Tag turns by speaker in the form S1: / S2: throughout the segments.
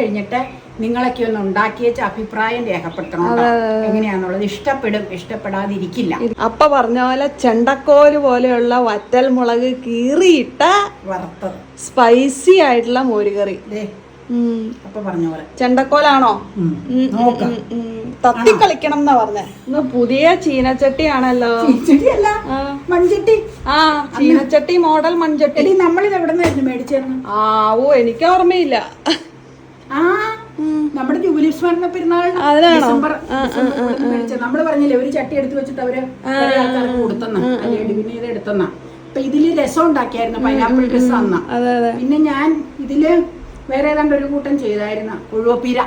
S1: കഴിഞ്ഞിട്ട് നിങ്ങളൊക്കെ ഒന്ന് ഉണ്ടാക്കി വെച്ച അഭിപ്രായം രേഖപ്പെടുത്തണം. എങ്ങനെയാന്നുള്ളത് ഇഷ്ടപ്പെടും, ഇഷ്ടപ്പെടാതിരിക്കില്ല.
S2: അപ്പ പറഞ്ഞ പോലെ ചെണ്ടക്കോല് പോലെയുള്ള വറ്റൽ മുളക് കീറിയിട്ട
S1: വറുത്തത്
S2: സ്പൈസി ആയിട്ടുള്ള മോരുകറി.
S1: അപ്പൊ പറഞ്ഞ പോലെ
S2: ചെണ്ടക്കോലാണോ? തത്തി കളിക്കണം എന്നാ പറഞ്ഞേ. ഇന്ന് പുതിയ ചീനച്ചട്ടിയാണല്ലോ.
S1: ചീനച്ചട്ടിയല്ല, മൺചട്ടി.
S2: ആ, ചീനച്ചട്ടി മോഡൽ മൺചട്ടി.
S1: നമ്മളിത് എവിടെ നിന്നായിരുന്നു മേടിച്ചിരുന്നു?
S2: ഓ, എനിക്ക് ഓർമ്മയില്ല.
S1: നമ്മുടെ ജൂബിലി സ്മരണ പെരുന്നാളിന് ഡിസംബർ നമ്മള് പറഞ്ഞില്ലേ ഒരു ചട്ടി എടുത്തു വെച്ചിട്ട് അവര് ആൾക്കാർക്ക് കൊടുത്തെന്ന, പിന്നെ ഇത് എടുത്തെന്ന. അപ്പൊ ഇതില് രസം ഉണ്ടാക്കിയായിരുന്നു, പൈനാപ്പിൾ രസം അന്ന. പിന്നെ ഞാൻ ഇതില് വേറെ ഏതാണ്ട് ഒരു കൂട്ടം ചെയ്തായിരുന്നു, കൊഴുവപ്പീര.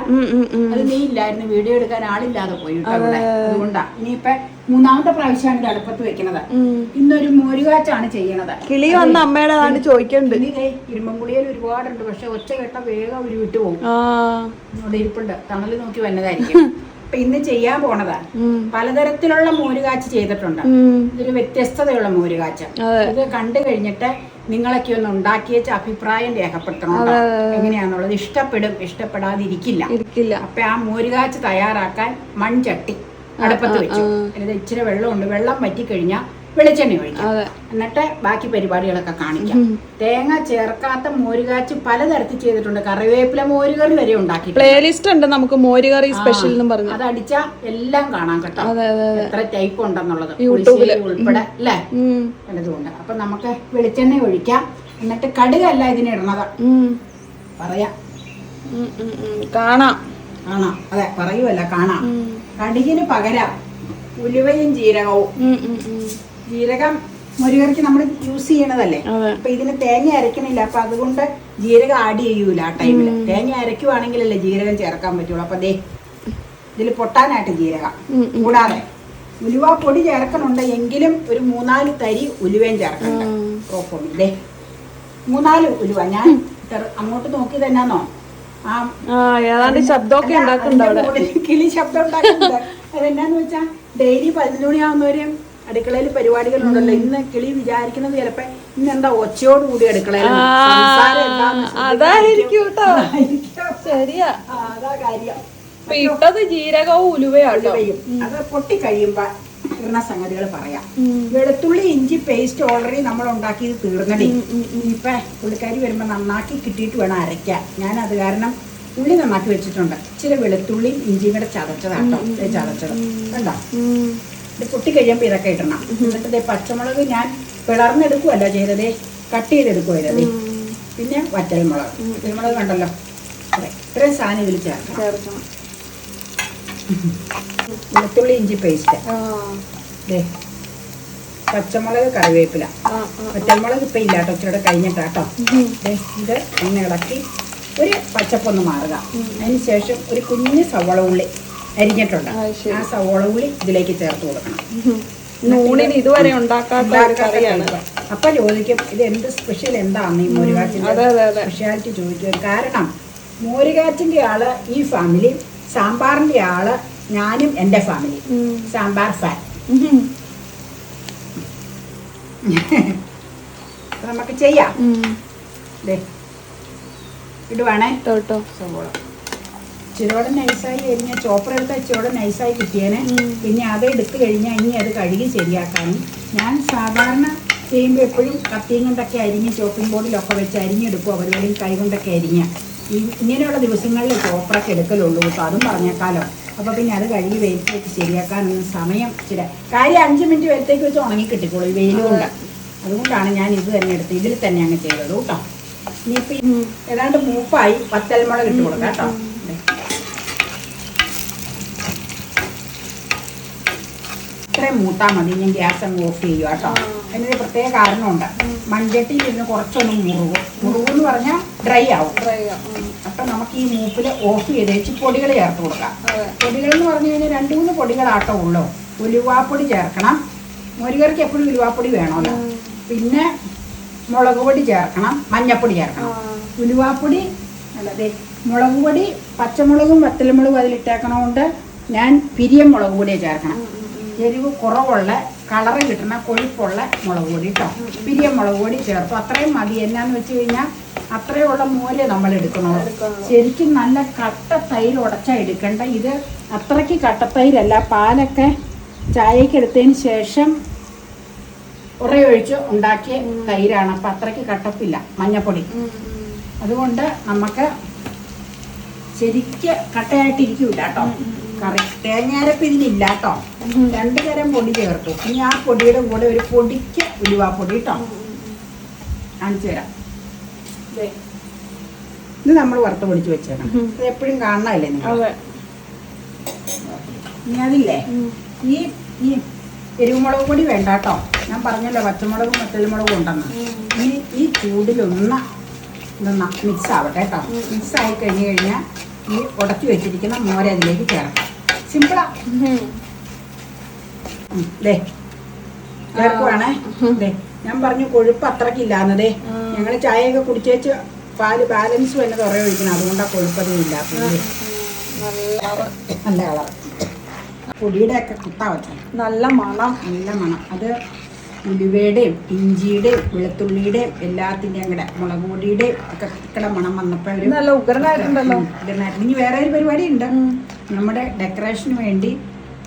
S1: അത് നീ ഇല്ലായിരുന്നു, വീഡിയോ എടുക്കാൻ ആളില്ലാതെ പോയിട്ട് അവിടെ. അതുകൊണ്ടാ ഇനിയിപ്പൊ മൂന്നാമത്തെ പ്രാവശ്യമാണ് ഇത് അടുപ്പത്ത് വെക്കണത്. ഇന്നൊരു മോരുകാച്ചാണ് ചെയ്യണത്.
S2: കിളി വന്ന അമ്മയുടെ ചോദിക്കണ്ട്.
S1: ഇരുമ്പൻകുളിയിൽ ഒരുപാടുണ്ട്, പക്ഷെ ഒച്ച കേട്ട വേഗം ഒരു വിട്ടു പോകും. അവിടെ ഇരിപ്പുണ്ട്, തണല് നോക്കി വന്നതായിരിക്കും. അപ്പൊ ഇന്ന് ചെയ്യാൻ പോണതാ. പലതരത്തിലുള്ള മോരുകാച്ച് ചെയ്തിട്ടുണ്ട്. ഇതൊരു വ്യത്യസ്തതയുള്ള മോരുകാച്ച്. ഇത് കണ്ടു കഴിഞ്ഞിട്ട് നിങ്ങളൊക്കെ ഒന്ന് ഉണ്ടാക്കി വെച്ച അഭിപ്രായം രേഖപ്പെടുത്തണം. എങ്ങനെയാന്നുള്ളത് ഇഷ്ടപ്പെടും, ഇഷ്ടപ്പെടാതിരിക്കില്ല. അപ്പൊ ആ മോരുകാച്ച് തയ്യാറാക്കാൻ മൺചട്ടി അടുപ്പത്ത് വെച്ചു. അതിൽ ഇച്ചിരി വെള്ളമുണ്ട്. വെള്ളം വറ്റിക്കഴിഞ്ഞാൽ വെളിച്ചെണ്ണ ഒഴിക്കാം. എന്നിട്ട് ബാക്കി പരിപാടികളൊക്കെ കാണിക്കാം. തേങ്ങ ചേർക്കാത്ത മോരുകാച്ച് പലതരത്തിൽ ചെയ്തിട്ടുണ്ട്. കറിവേപ്പില മോരുകറി വരെ ഉണ്ടാക്കി.
S2: പ്ലേലിസ്റ്റ് ഉണ്ട് നമുക്ക്, മോരുകറി സ്പെഷ്യൽ എന്നും പറഞ്ഞു.
S1: അത് അടിച്ചാ എല്ലാം കാണാൻ കേട്ടോ, എത്ര ടൈപ്പ് ഉണ്ടെന്നുള്ളത് യൂട്യൂബിൽ ഉൾപ്പെടെ അല്ലേ, പലതുകൊണ്ട്. അപ്പൊ നമുക്ക് വെളിച്ചെണ്ണ ഒഴിക്കാം. എന്നിട്ട് കടുകല്ല ഇതിനിടണത്, പറയാം.
S2: കാണാം.
S1: അതെ, പറയുമല്ല, കാണാം. കടുകിന് പകരം ഉലുവയും ജീരകവും. ജീരകം മോരുകറിക്ക് നമ്മൾ യൂസ് ചെയ്യണതല്ലേ. അപ്പൊ ഇതിന് തേങ്ങ അരക്കണില്ല, അപ്പൊ അതുകൊണ്ട് ജീരകം ആഡ് ചെയ്യൂല ആ ടൈമില്. തേങ്ങ അരക്കുവാണെങ്കിലല്ലേ ജീരകം ചേർക്കാൻ പറ്റുള്ളൂ. അപ്പൊ ദേ ഇതിൽ പൊട്ടാനായിട്ട് ജീരകം, കൂടാതെ ഉലുവ പൊടി ചേർക്കണുണ്ട്, എങ്കിലും ഒരു 3-4 തരി ഉലുവയും ചേർക്കണ്ട. ദേ 3-4 ഉലുവ. ഞാൻ അങ്ങോട്ട് നോക്കി തന്നെയാണോ
S2: ഏതാണ്ട് ശബ്ദമൊക്കെ ഉണ്ടാക്കുന്നുണ്ട്,
S1: കിളി ശബ്ദം ഉണ്ടാക്കുന്നുണ്ട്. അതെന്നാന്ന് വെച്ചാ ഡെയിലി 11 മണിയാവുന്നവരും അടുക്കളയിൽ പരിപാടികളുണ്ടല്ലോ. ഇന്ന് കിളി വിചാരിക്കുന്നത് ചിലപ്പോ ഇന്ന് എന്താ ഒച്ചയോടുകൂടി അടുക്കളയിൽ
S2: ഇട്ടത് ജീരകവും ഉലുവയും.
S1: അത് പൊട്ടിക്കഴിയുമ്പോ ഇടുന്ന സംഗതികൾ പറയാം. വെളുത്തുള്ളി ഇഞ്ചി പേസ്റ്റ് ഓൾറെഡി നമ്മൾ ഉണ്ടാക്കിയത് തീർന്നടി. ഇനിയിപ്പൊ പുള്ളിക്കാരി വരുമ്പോ നന്നാക്കി കിട്ടിയിട്ട് വേണം അരയ്ക്കാൻ. ഞാൻ അത് കാരണം ഉള്ളി നന്നാക്കി വെച്ചിട്ടുണ്ട്. ഇച്ചിരി വെളുത്തുള്ളി ഇഞ്ചിയും കൂടെ ചതച്ചതാട്ടോ, ചതച്ചത് കണ്ടോ. ഇത് പൊട്ടി കഴിയുമ്പോ ഇതൊക്കെ ഇടണം. എന്നിട്ട് പച്ചമുളക് ഞാൻ പിളർന്നെടുക്കുവല്ല ചെയ്തതേ, കട്ട് ചെയ്തെടുക്കുവല്ലേ. പിന്നെ വറ്റൽമുളക് കണ്ടല്ലോ, ഇത്രയും സാധനം ഇതിൽ ചേർക്കണം. വെളുത്തുള്ളി ഇഞ്ചി പേസ്റ്റ്, പച്ചമുളക് കറിവേപ്പില. വറ്റൽമുളക് ഇപ്പൊ ഇല്ലാട്ടോ, ഇച്ചിരി കഴിഞ്ഞിട്ടാട്ടോ. ഇത് ഒന്ന് ഇളക്കി ഒരു പച്ചപ്പൊന്ന് മാറുക. അതിനുശേഷം ഒരു കുഞ്ഞ് സവോള ഉള്ളി അരിഞ്ഞിട്ടുണ്ട്, ആ സവോള ഉള്ളി ഇതിലേക്ക് ചേർത്ത് കൊടുക്കണം.
S2: ഇതുവരെ ഉണ്ടാക്കാത്ത.
S1: അപ്പൊ ചോദിക്കും ഇത് എന്ത് സ്പെഷ്യൽ, എന്താണ് ഈ മോരുകാച്ചിന്റെ സ്പെഷ്യാലിറ്റി ചോദിക്കും. കാരണം മോരുകാച്ചിന്റെ ആള് ഈ ഫാമിലി, സാമ്പാറിന്റെ ആള് ഞാനും എന്റെ ഫാമിലി. സാമ്പാർ ഫാൻ. നമുക്ക് ചെയ്യാം. ഇടുവാണേ സവോള. ഇച്ചിരിയോടെ നൈസായി എരിഞ്ഞ ചോപ്പർ എടുത്ത ഇച്ചിരിയോടെ നൈസായി കിട്ടിയേനെ. പിന്നെ അത് എടുത്തു കഴിഞ്ഞാൽ ഇനി അത് കഴുകി ശരിയാക്കാനും. ഞാൻ സാധാരണ ചെയ്യുമ്പോൾ എപ്പോഴും കത്തിയും കൊണ്ടൊക്കെ അരിഞ്ഞ് ചോപ്പിംഗ് ബോർഡിലൊക്കെ വെച്ച് അരിഞ്ഞെടുക്കും. അവരുടെയും കൈ കൊണ്ടൊക്കെ അരിഞ്ഞ ഇങ്ങനെയുള്ള ദിവസങ്ങളിൽ ചോപ്പറൊക്കെ എടുക്കലുള്ളൂ കേട്ടോ, അതും പറഞ്ഞേക്കാലോ. അപ്പോൾ പിന്നെ അത് കഴുകി വെയിലത്ത് വെച്ച് ശരിയാക്കാനൊന്നും സമയം ഇച്ചിരി കാര്യം 5 മിനിറ്റ് വെയിലത്തേക്ക് വെച്ച് ഉണങ്ങി കിട്ടിക്കോളൂ ഈ വെയിൽ കൊണ്ട്. അതുകൊണ്ടാണ് ഞാൻ ഇത് തന്നെ എടുത്ത് ഇതിൽ തന്നെ അങ്ങ് ചെയ്തത് കേട്ടോ. ഇനിയിപ്പോൾ ഏതാണ്ട് മൂപ്പായി വറ്റൽമുളക് ഇട്ട് കൊടുക്കാം കേട്ടോ. ഇത്രയും മൂത്താൽ മതി. ഞാൻ ഗ്യാസ് അങ്ങ് ഓഫ് ചെയ്യുക കേട്ടോ. അതിനൊരു പ്രത്യേക കാരണമുണ്ട്. മൺചട്ടിയിൽ ഇരുന്ന് കുറച്ചൊന്ന് മുറുകും പറഞ്ഞാൽ ഡ്രൈ ആവും. അപ്പം നമുക്ക് ഈ മൂപ്പിൽ ഓഫ് ചെയ്ത് വെച്ച് പൊടികൾ ചേർത്ത് കൊടുക്കാം. പൊടികൾ എന്ന് പറഞ്ഞു കഴിഞ്ഞാൽ 2-3 പൊടികളാട്ടോ ഉള്ളൂ. ഉലുവാപ്പൊടി ചേർക്കണം, മോരുകറിക്ക് എപ്പോഴും ഉലുവാപ്പൊടി വേണമല്ലോ. പിന്നെ മുളക് പൊടി ചേർക്കണം, മഞ്ഞപ്പൊടി ചേർക്കണം. ഉലുവാപ്പൊടി അല്ലാതെ മുളക് പൊടി, പച്ചമുളകും വറ്റൽമുളകും അതിലിട്ടേക്കണോണ്ട് ഞാൻ പിരിയം മുളക് പൊടിയെ ചേർക്കണം. എരിവ് കുറവുള്ള കളറ് കിട്ടുന്ന കൊഴുപ്പുള്ള മുളക് പൊടി കേട്ടോ. പിരിയം മുളക് പൊടി ചേർത്തു, അത്രയും മതി. എന്നാന്ന് വെച്ച് കഴിഞ്ഞാൽ അത്രയുള്ള മോര് നമ്മൾ എടുക്കണത്. ശരിക്കും നല്ല കട്ട തൈര് ഉടച്ചാ എടുക്കണ്ട. ഇത് അത്രയ്ക്ക് കട്ടത്തൈരല്ല, പാലൊക്കെ ചായക്ക് എടുത്തതിന് ശേഷം ഉറയൊഴിച്ച് ഉണ്ടാക്കിയ തൈരാണ്. അപ്പം അത്രയ്ക്ക് കട്ടപ്പില്ല മഞ്ഞപ്പൊടി. അതുകൊണ്ട് നമുക്ക് ശരിക്ക് കട്ടയായിട്ടിരിക്കൂല കേട്ടോ കറി. തേങ്ങാരപ്പ് ഇതിനില്ല കേട്ടോ. 2 തരം പൊടി ചേർത്തു. ഇനി ആ പൊടിയുടെ കൂടെ ഒരു പൊടിക്ക് ഉലുവാപ്പൊടി കേട്ടോ കാണിച്ചു തരാം. ഇത് നമ്മൾ വറുത്ത് പൊടിച്ച് വെച്ചേക്കണം. ഇത് എപ്പോഴും കാണണമല്ലേ നിങ്ങൾ. ഇനി അതില്ലേ ഈ ഈ എരിവുമുളക് പൊടി വേണ്ട കേട്ടോ. ഞാൻ പറഞ്ഞല്ലോ പച്ചമുളകും വറ്റൽമുളകും ഉണ്ടെന്ന്. ഇനി ഈ ചൂടിലൊന്ന് ഇതൊന്ന് മിക്സ് ആവട്ടെ കേട്ടോ. മിക്സ് ആയി കഴിഞ്ഞ് കഴിഞ്ഞാൽ ഈ ഉടച്ചു വെച്ചിരിക്കുന്ന മോര അതിലേക്ക് ചേർക്കാം. സിമ്പിളാ. ദേ ചേർക്കുവാണേ. ദേ ഞാൻ പറഞ്ഞു കൊഴുപ്പ് അത്രക്കില്ലാന്നതേ. ഞങ്ങൾ ചായയൊക്കെ കുടിച്ചേച്ച് പാല് ബാലൻസ് തന്നെ തുറ ഒഴിക്കണം. അതുകൊണ്ടാണ് കൊഴുപ്പതും ഇല്ലാത്തത്. നല്ല കളർ. പൊടിയുടെ ഒക്കെ കുത്താ വെച്ചാൽ നല്ല മണം. നല്ല മണം. അത് ഉലുവയുടെയും ഇഞ്ചിയുടെയും വെളുത്തുള്ളിയുടെയും എല്ലാത്തിൻ്റെയും കൂടെ മുളക് പൊടിയുടെയും ഒക്കെ ഇക്കടെ മണം വന്നപ്പോൾ നല്ല ഉഗ്രനായിട്ടുണ്ടല്ലോ. ഇനി വേറെ ഒരു പരിപാടി ഉണ്ട്. നമ്മുടെ ഡെക്കറേഷന് വേണ്ടി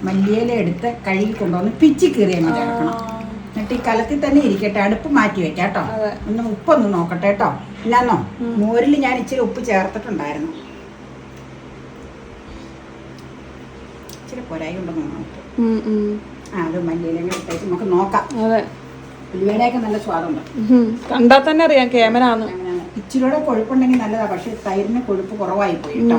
S1: മല്ലിയില എടുത്ത് കഴുകി കൊണ്ടുവന്ന് പിച്ചി കീറി അങ്ങ് ചേർക്കണം. എന്നിട്ട് ഈ കലത്തിൽ തന്നെ ഇരിക്കട്ടെ. അടുപ്പ് മാറ്റി വെക്കാം കേട്ടോ. ഒന്ന് ഉപ്പൊന്ന് നോക്കട്ടെ കേട്ടോ. ഇല്ലാന്നോ മോരിൽ ഞാൻ ഇച്ചിരി ഉപ്പ് ചേർത്തിട്ടുണ്ടായിരുന്നു. ഇച്ചിരി പൊരായി ഉണ്ടെന്ന് നോക്കും. അത് മല്ലിയിലും ഇട്ടേക്ക് നമുക്ക് നോക്കാം. ഉലുവയുടെയൊക്കെ നല്ല സ്വാദുണ്ട്.
S2: കണ്ടാൽ തന്നെ അറിയാം ക്യാമറാണ്.
S1: ഇച്ചിരിയുടെ കൊഴുപ്പുണ്ടെങ്കിൽ നല്ലതാ. പക്ഷെ തൈരിന് കൊഴുപ്പ് കുറവായി പോയി കേട്ടോ.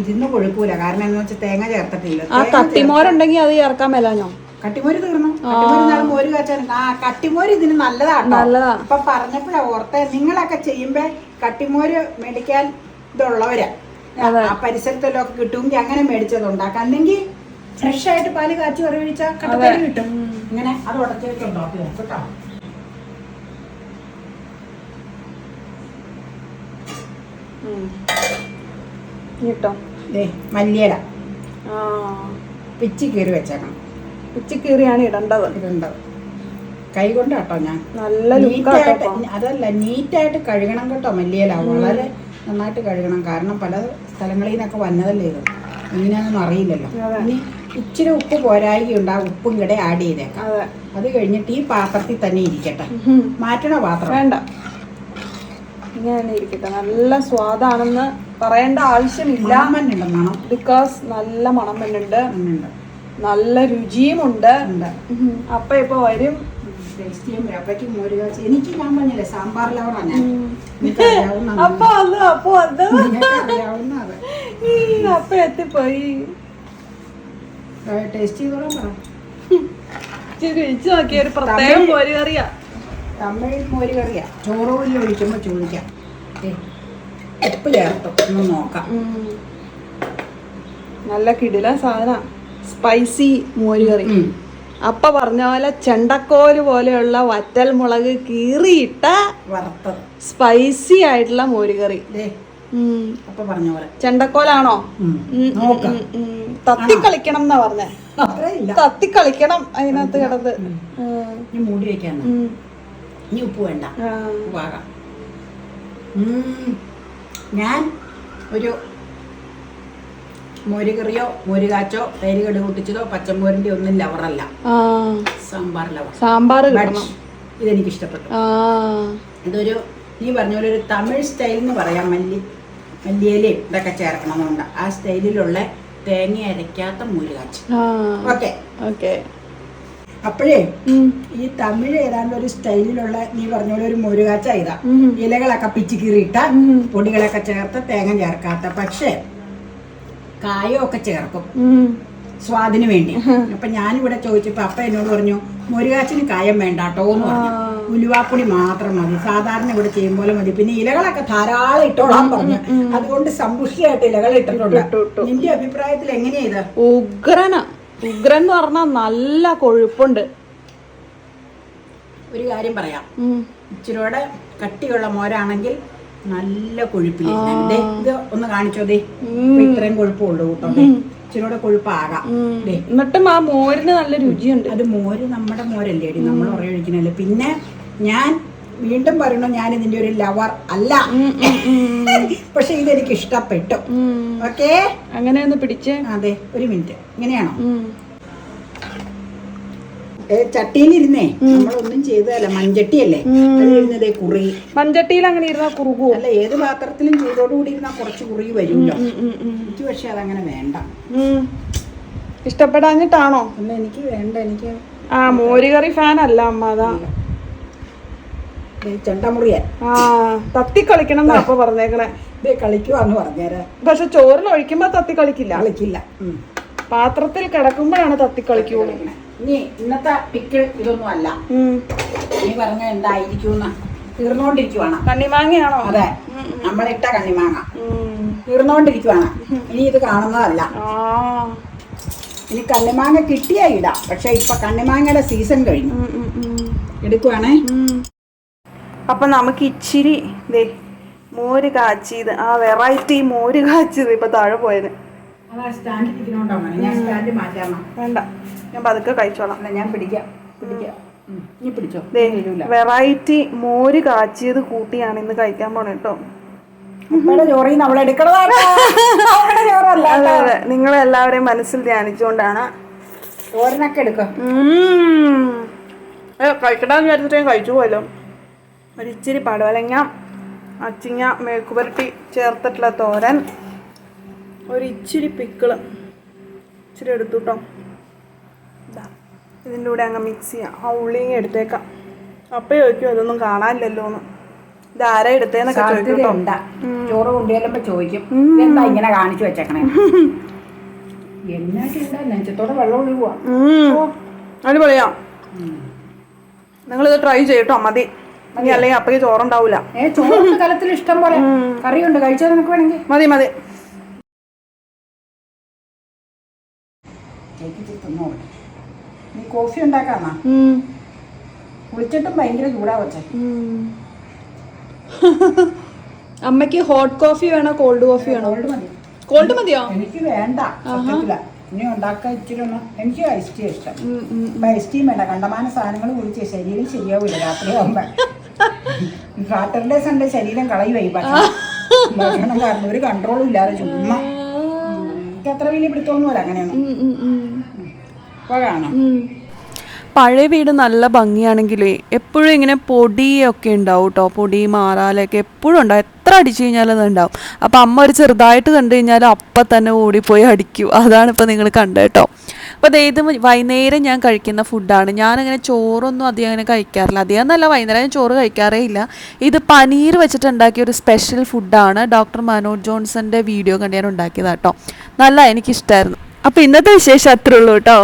S1: ഇരുന്ന് കൊഴുക്കൂല. കാരണം എന്താ വെച്ചാൽ തേങ്ങ ചേർത്തിട്ടില്ല.
S2: ആ കട്ടിമോരുണ്ടെങ്കിൽ അത് ചേർക്കാൻ മേലാഞ്ഞോ?
S1: കട്ടിമോര് തീർന്നു. കട്ടിമോര് മോര് കാച്ചാൻ. ആ കട്ടിമോര് ഇതിന് നല്ലതാട്ടോ. അപ്പൊ പറഞ്ഞപ്പോഴാ ഓർത്തെ. നിങ്ങളൊക്കെ ചെയ്യുമ്പോ കട്ടിമോര് മേടിക്കാൻ ഇതുള്ളവരാ ആ പരിസരത്തെല്ലാം ഒക്കെ കിട്ടുമെങ്കിൽ അങ്ങനെ മേടിച്ചത് ഉണ്ടാക്കാം. അല്ലെങ്കിൽ ഫ്രഷ് ആയിട്ട് പാല് കാച്ചി വരവിച്ചാൽ കട്ടത്തൈര് കിട്ടും. ഇങ്ങനെ അത് ഉടച്ചേക്കുണ്ടോ കേട്ടോ. മല്ലിയില പിച്ചി കീറി വെച്ചേക്കണം.
S2: പിച്ചി കീറിയാണ് ഇടേണ്ടത്.
S1: കൈ കൊണ്ട് കേട്ടോ. ഞാൻ
S2: നല്ല
S1: അതല്ല നീറ്റായിട്ട് കഴുകണം കേട്ടോ. മല്ലിയില വളരെ നന്നായിട്ട് കഴുകണം. കാരണം പല സ്ഥലങ്ങളിൽ നിന്നൊക്കെ വന്നതല്ലേ ഇത്. ഇങ്ങനെയാണെന്നൊന്നും അറിയില്ലല്ലോ. ഇനി ഇച്ചിരി ഉപ്പ് പോരായികയുണ്ട്. ആ ഉപ്പും കൂടെ ആഡ് ചെയ്തേക്കാം. അത് കഴിഞ്ഞിട്ട് ഈ പാത്രത്തിൽ തന്നെ ഇരിക്കട്ടെ. മാറ്റണ പാത്രം
S2: വേണ്ട, ഇങ്ങനെ ഇരിക്കട്ടെ. നല്ല സ്വാദാണെന്ന് പറയേണ്ട ആവശ്യമില്ല.
S1: മണം
S2: ബിക്കോസ് നല്ല മണം വരുന്നുണ്ട്. നല്ല രുചിയുമുണ്ട്. അപ്പൊ ഇപ്പൊ വരും.
S1: അപ്പയ്ക്ക് മോര് കാച്ചി. എനിക്ക് ഞാൻ പറഞ്ഞില്ലേ സാമ്പാർ ലവറാണ്.
S2: അപ്പൊ എത്തിപ്പോയി.
S1: ടേസ്റ്റ് ചെയ്തോളാം പറ.
S2: രുചിച്ച് നോക്കിയ ഒരു പ്രത്യേക മോര് കറിയാ.
S1: തമിഴ് മോര് കറിയാ. ചോറൂരിൽ ഒഴിക്കുമ്പോ ചോദിക്കാം. ഉപ്പ് ചേർത്തോ ഒന്ന് നോക്കാം.
S2: നല്ല കിടില സാധന. സ്പൈസി മോര് കറി. അപ്പ പറഞ്ഞ പോലെ ചെണ്ടക്കോല് പോലെയുള്ള വറ്റൽ മുളക് കീറിയിട്ട
S1: വറുത്തത്
S2: സ്പൈസി ആയിട്ടുള്ള മോര് കറി.
S1: അപ്പൊ പറഞ്ഞ പോലെ
S2: ചെണ്ടക്കോലാണോ? തത്തിക്കളിക്കണം എന്നാ പറഞ്ഞേ. തത്തിക്കളിക്കണം അതിനകത്ത് കിടന്ന്.
S1: മൂടി വെക്കാൻ. ഇനി ഉപ്പ് വേണ്ട. ഉപ്പാകാം. ഞാൻ ഒരു മോര് കറിയോ മോര് കാച്ചോ തൈര് കടുക് പൊട്ടിച്ചതോ പച്ചമോരിന്റെ ഒന്നും ലവറല്ല. സാമ്പാർ ലവർ.
S2: സാമ്പാർ
S1: ഇതെനിക്ക് ഇഷ്ടപ്പെട്ടു. ഇതൊരു നീ പറഞ്ഞ പോലെ ഒരു തമിഴ് സ്റ്റൈൽ എന്ന് പറയാം. മല്ലിയിലയും ഇതൊക്കെ ചേർക്കണമെന്നുണ്ട്. ആ സ്റ്റൈലിലുള്ള തേങ്ങ അരയ്ക്കാത്ത മോര് കാച്ചി. ഓക്കെ. അപ്പോഴേ ഈ തമിഴ് ഏതാണ്ട് ഒരു സ്റ്റൈലിലുള്ള നീ പറഞ്ഞ പോലെ ഒരു മോര് കാച്ച ഇതാ. ഇലകളൊക്കെ പിച്ചി കീറിയിട്ട പൊടികളൊക്കെ ചേർത്ത് തേങ്ങ ചേർക്കാത്ത. പക്ഷേ കായമൊക്കെ ചേർക്കും സ്വാദിന് വേണ്ടി. അപ്പൊ ഞാനിവിടെ ചോദിച്ചപ്പോ അപ്പ എന്നോട് പറഞ്ഞു മോരുകാച്ചിന് കായം വേണ്ടാട്ടോ എന്ന് പറഞ്ഞു. ഉലുവാപ്പൊടി മാത്രം മതി. സാധാരണ ഇവിടെ ചെയ്യും പോലെ മതി. പിന്നെ ഇലകളൊക്കെ ധാരാളം ഇട്ടോളാൻ പറഞ്ഞു. അതുകൊണ്ട് സമ്പുഷ്ടിയായിട്ട് ഇലകൾ ഇട്ടിട്ടുണ്ട്. നിന്റെ അഭിപ്രായത്തിൽ എങ്ങനെയാ ഇത്?
S2: ഉഗ്രൻ എന്ന് പറഞ്ഞാൽ നല്ല കൊഴുപ്പുണ്ട്.
S1: ഒരു കാര്യം പറയാം. ഇച്ചിരിയോടെ കട്ടിയുള്ള മോരാണെങ്കിൽ നല്ല കൊഴുപ്പില്ല. ഇത് ഒന്ന് കാണിച്ചോതേ. ഇത്രയും കൊഴുപ്പുള്ളൂ കൂട്ടോ. ഇച്ചിരിയോടെ കൊഴുപ്പാകാം.
S2: എന്നിട്ടും ആ മോരിന് നല്ല രുചിയുണ്ട്.
S1: അത് മോര് നമ്മുടെ മോരല്ലേ അടി. നമ്മൾ ഉറയൊഴിക്കണല്ലേ. പിന്നെ ഞാൻ വീണ്ടും പറയണു ഞാൻ ഇതിന്റെ ഒരു ലവർ അല്ല. പക്ഷെ ഇതെനിക്ക് ഇഷ്ടപ്പെട്ടു. ഓക്കേ,
S2: അങ്ങനെ ഒന്ന് പിടിച്ചേ.
S1: അതെ, ഒരു മിനിറ്റ്. ഇങ്ങനെയാണോ? ചട്ടിയിലിരുന്നേ, നമ്മളൊന്നും ചെയ്തതല്ല, മൺചട്ടിയല്ലേ അതിലിരുന്നതേ കുറി.
S2: മൺചട്ടിയിൽ അങ്ങനെ ഇരുന്നാ കുറുകു
S1: അല്ല, ഏത് പാത്രത്തിലും ചൂടോടുകൂടി ഇരുന്നാ കുറച്ച് കുറി വരുമല്ലോ. എനിക്ക് പക്ഷെ അതങ്ങനെ വേണ്ട.
S2: ഇഷ്ടപ്പെടാഞ്ഞിട്ടാണോ?
S1: അല്ല, എനിക്ക് വേണ്ട. എനിക്ക്
S2: മോരുകറി ഫാൻ അല്ല അമ്മ, അതാ.
S1: ചെണ്ടമുറിയ
S2: തത്തിക്കളിക്കണം എന്നാ അപ്പൊ പറഞ്ഞേക്കണേ.
S1: കളിക്കുവാന്ന് പറഞ്ഞേരാ.
S2: പക്ഷെ ചോറിൽ ഒഴിക്കുമ്പോ തത്തി കളിക്കില്ല. പാത്രത്തിൽ കിടക്കുമ്പോഴാണ് തത്തിക്കളിക്കുള്ളൂ.
S1: ഇനി ഇന്നത്തെ പിക്കിൾ ഇതൊന്നും അല്ല. നീ പറഞ്ഞ എന്തായിരിക്കും? തീർന്നോണ്ടിരിക്കുവാണ്.
S2: കണ്ണിമാങ്ങയാണോ?
S1: അതെ, നമ്മളിട്ട കണ്ണിമാങ്ങ തീർന്നോണ്ടിരിക്കുവാണ്. ഇനി ഇത് കാണുന്നതല്ല. ഇനി കണ്ണിമാങ്ങ കിട്ടിയാ ഇടാം. പക്ഷെ ഇപ്പൊ കണ്ണിമാങ്ങയുടെ സീസൺ കഴിഞ്ഞു. എടുക്കുവാണേ.
S2: അപ്പൊ നമുക്ക് ഇച്ചിരി മോര് കാച്ചിയത്, വെറൈറ്റി മോര് കാച്ചിയത് ഇപ്പൊ താഴെ പോയത്. വേണ്ട, ഞാൻ പതുക്കെ കഴിച്ചോളാം.
S1: ഞാൻ പിടിക്കാം.
S2: വെറൈറ്റി മോര് കാച്ചിയത് കൂട്ടിയാണ് ഇന്ന് കഴിക്കാൻ പോണേ കേട്ടോ. അതെ, നിങ്ങളെല്ലാവരെയും മനസ്സിൽ ധ്യാനിച്ചുകൊണ്ടാണ്. കഴിക്കണമെന്ന് വിചാരിച്ചിട്ട് ഞാൻ കഴിച്ചു പോയല്ലോ. ഒരിച്ചിരി പടവലങ്ങ, അച്ചിങ്ങ, മെഴുക്കുപുരട്ടി ചേർത്തിട്ടുള്ള തോരൻ, ഒരിച്ചിരി പിക്കിള് ഇച്ചിരി എടുത്തു കേട്ടോ. ഇതിൻ്റെ കൂടെ അങ്ങ് മിക്സ് ചെയ്യാം. ഉള്ളിങ്ങ എടുത്തേക്കാം. അപ്പം ചോദിക്കും അതൊന്നും കാണാനില്ലല്ലോ എന്ന്. ഇതാരാ എടുത്തേന്നൊക്കെ ചോദിക്കും.
S1: ചോറ് കൊണ്ടുചെല്ലുമ്പോ ചോദിക്കും എന്താ ഇങ്ങനെ കാണിച്ചു വെച്ചേക്കണേ. നെഞ്ചത്തോടെ വെള്ളം ഒഴുകുവാ.
S2: അടിപൊളിയാ. നിങ്ങളിത് ട്രൈ ചെയ്യട്ടോ. മതി. അല്ലെങ്കിൽ അപ്പഴേ ചോറുണ്ടാവൂല.
S1: ചോറ് കലത്തിൽ ഇഷ്ടം പോലെ കറിയുണ്ട്. കഴിച്ചാൽ നിനക്ക് വേണമെങ്കിൽ
S2: മതി മതി.
S1: നീ കോഫി ഉണ്ടാക്കാന്നാ? കുളിച്ചിട്ടും ഭയങ്കര ചൂടാ വച്ചേ.
S2: അമ്മക്ക് ഹോട്ട് കോഫി വേണോ കോൾഡ് കോഫി വേണോ?
S1: കോൾഡ് മതി.
S2: കോൾഡ് മതിയോ?
S1: എനിക്ക് വേണ്ട. ഇനി ഉണ്ടാക്കാൻ ഇച്ചിരി ഒന്ന്. എനിക്ക് ഐസ് ടീ ഇഷ്ടം. ഐസ് ടീ വേണ്ട. കണ്ടമാന സാധനങ്ങൾ കുടിച്ച് ശരീരം ശരിയാവില്ല രാത്രിയാവുമ്പോ. സാറ്റർഡേ സൺഡേ ശരീരം കളയുവായി ഭക്ഷണം കാരണം ഒരു കൺട്രോളും ഇല്ലാതെ ചുമ്മാ. എനിക്ക് അത്ര വലിയ പിടുത്തൊന്നുമല്ല അങ്ങനെയൊന്നും. ഇപ്പൊ കാണാം.
S2: പഴയ വീട് നല്ല ഭംഗിയാണെങ്കിലേ എപ്പോഴും ഇങ്ങനെ പൊടിയൊക്കെ ഉണ്ടാവും കേട്ടോ. പൊടി മാറാലൊക്കെ എപ്പോഴും ഉണ്ടാവും. എത്ര അടിച്ചു കഴിഞ്ഞാലും അത് ഉണ്ടാവും. അപ്പം അമ്മ ഒരു ചെറുതായിട്ട് കണ്ടു കഴിഞ്ഞാൽ അപ്പം തന്നെ ഓടിപ്പോയി അടിക്കും. അതാണ് ഇപ്പോൾ നിങ്ങൾ കണ്ടത് കേട്ടോ. അപ്പോൾ ഇത് വൈകുന്നേരം ഞാൻ കഴിക്കുന്ന ഫുഡാണ്. ഞാനങ്ങനെ ചോറൊന്നും അധികം അങ്ങനെ കഴിക്കാറില്ല. അധികം നല്ല വൈകുന്നേരം ഞാൻ ചോറ് കഴിക്കാറേ ഇല്ല. ഇത് പനീർ വെച്ചിട്ട് ഉണ്ടാക്കിയ ഒരു സ്പെഷ്യൽ ഫുഡാണ്. ഡോക്ടർ മനോജ് ജോൺസന്റെ വീഡിയോ കണ്ട് ഞാൻ ഉണ്ടാക്കിയതാണ് കേട്ടോ. നല്ല എനിക്കിഷ്ടമായിരുന്നു. അപ്പോൾ ഇന്നത്തെ വിശേഷം അത്രേ ഉള്ളൂ കേട്ടോ.